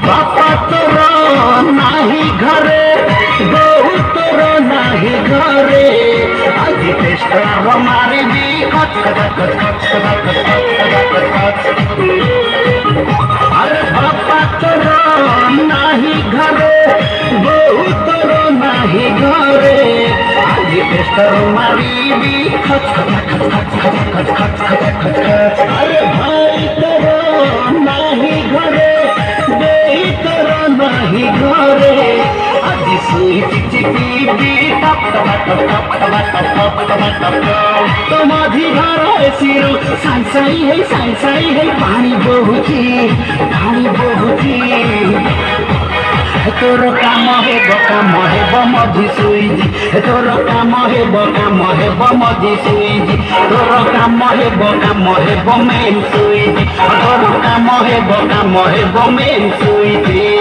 बापा तोर नाही घरे बहु तोर नाही घरे आज टेस्ट हमारी भी खच खच खच खच खच खच खच खच। अरे बापा तोर नाही घरे बहु तोर नाही घरे आज टेस्ट हमारी भी खच खच खच खच खच खच खच खच खच। अरे भाई तोर नाही घरे नाही घरे आज सुई चिचिपी टप टप टप टप टप टप टप टप तो माझी घर सिरो साई है पानी बहुची तोर काम है मझी सुई तोर काम है मझी सुई तोर काम है मेन सुई तोर काम है मेन सुई।